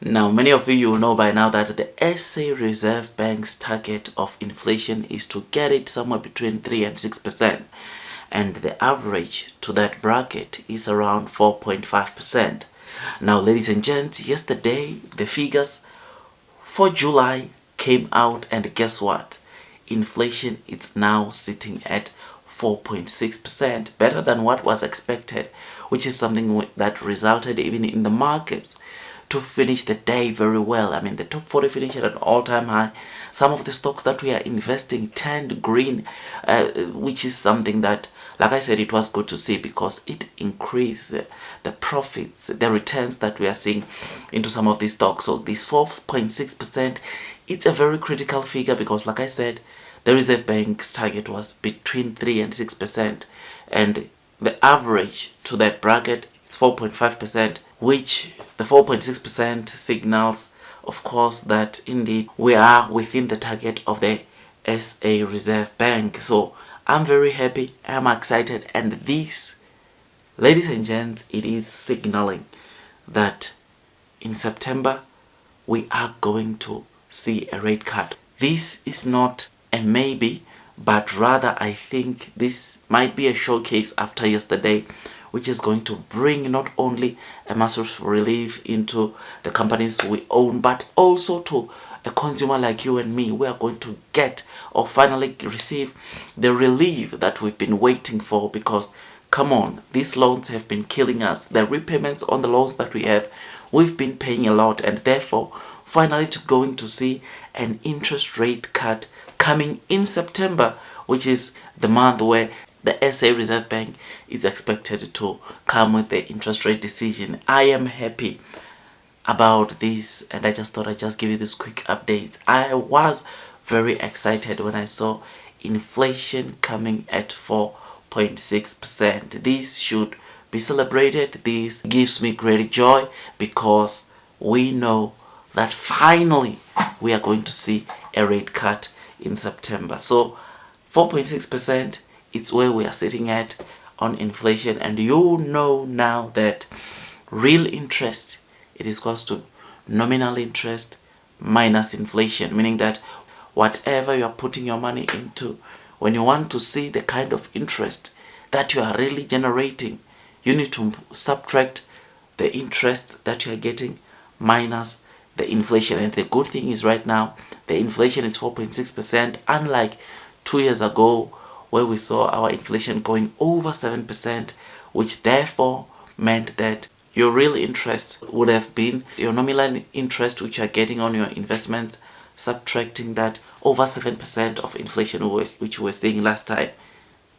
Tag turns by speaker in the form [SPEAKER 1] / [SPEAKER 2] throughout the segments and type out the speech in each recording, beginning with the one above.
[SPEAKER 1] Now, many of you will know by now that the SA Reserve Bank's target of inflation is to get it somewhere between 3 and 6%, and the average to that bracket is around 4.5%. Now, ladies and gents, yesterday the figures for July came out, and guess what? Inflation is now sitting at 4.6%, better than what was expected, which is something that resulted even in the markets to finish the day very well. I mean, the top 40 finished at an all-time high. Some of the stocks that we are investing turned green, which is something that, like I said, it was good to see because it increased the profits, the returns that we are seeing into some of these stocks. So this 4.6%, it's a very critical figure because, like I said, the Reserve Bank's target was between 3 and 6%, and the average to that bracket is 4.5%, which the 4.6% signals, of course, that indeed we are within the target of the SA Reserve Bank. So I'm very happy, I'm excited, and this, ladies and gents, it is signaling that in September we are going to see a rate cut. This is not a maybe, but rather I think this might be a showcase after yesterday, which is going to bring not only a massive relief into the companies we own, but also to a consumer like you and me. We are going to get or finally receive the relief that we've been waiting for, because come on, these loans have been killing us. The repayments on the loans that we have, we've been paying a lot, and therefore finally going to see an interest rate cut coming in September, which is the month where the SA Reserve Bank is expected to come with the interest rate decision. I am happy about this, and I just thought I'd just give you this quick update. I was very excited when I saw inflation coming at 4.6%. This should be celebrated. This gives me great joy because we know that finally we are going to see a rate cut in September. So 4.6%, it's where we are sitting at on inflation, and you know now that real interest, it is equals to nominal interest minus inflation, meaning that whatever you are putting your money into, when you want to see the kind of interest that you are really generating, you need to subtract the interest that you are getting minus the inflation. And the good thing is right now the inflation is 4.6%, unlike 2 years ago where we saw our inflation going over 7%, which therefore meant that your real interest would have been your nominal interest which you are getting on your investments, subtracting that over 7% of inflation which we were seeing last time.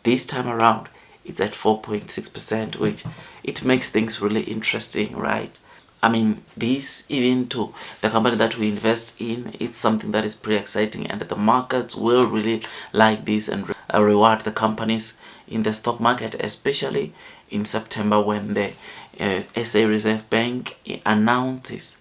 [SPEAKER 1] This time around it's at 4.6%, which it makes things really interesting, right? I mean, this, even to the company that we invest in, it's something that is pretty exciting, and the markets will really like this and reward the companies in the stock market, especially in September when the SA Reserve Bank announces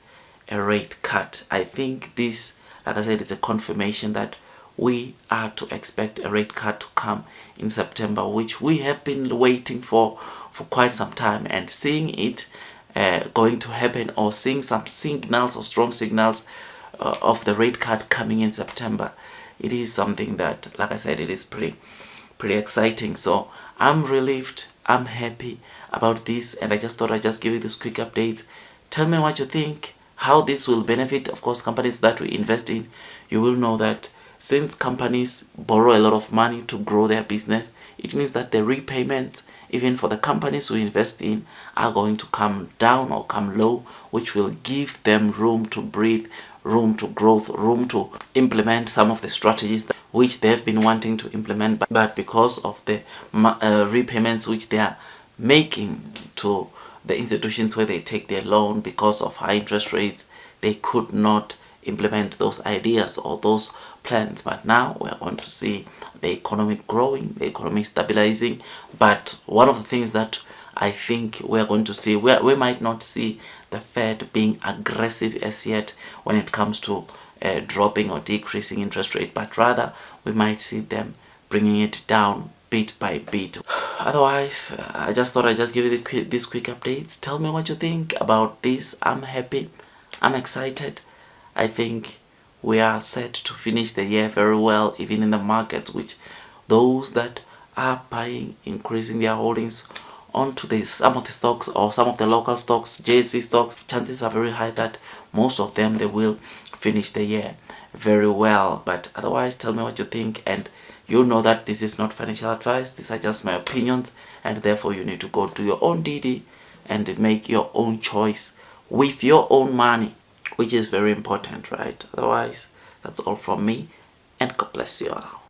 [SPEAKER 1] a rate cut. I think this, like I said, it's a confirmation that we are to expect a rate cut to come in September, which we have been waiting for quite some time, and seeing it going to happen, or seeing some signals or strong signals of the rate cut coming in September, it is something that, like I said, it is pretty exciting. So I'm relieved, I'm happy about this, and I just thought I'd just give you this quick update. Tell me what you think, how this will benefit, of course, companies that we invest in. You will know that since companies borrow a lot of money to grow their business, it means that the repayments, even for the companies we invest in, are going to come down or come low, which will give them room to breathe, room to growth, room to implement some of the strategies which they have been wanting to implement, but because of the repayments which they are making to the institutions where they take their loan because of high interest rates, they could not implement those ideas or those plans. But now we are going to see the economy growing, the economy stabilizing. But one of the things that I think we are going to see, we might not see the Fed being aggressive as yet when it comes to dropping or decreasing interest rate, but rather we might see them bringing it down bit by bit. Otherwise, I just thought I'd just give you these quick updates. Tell me what you think about this. I'm happy, I'm excited. I think we are set to finish the year very well, even in the markets, which those that are buying, increasing their holdings onto some of the stocks or some of the local stocks, JSE stocks, chances are very high that most of them, they will finish the year very well. But otherwise, tell me what you think, and you know that this is not financial advice. These are just my opinions, and therefore you need to go to your own DD and make your own choice with your own money, which is very important, right? Otherwise, that's all from me, and God bless you all.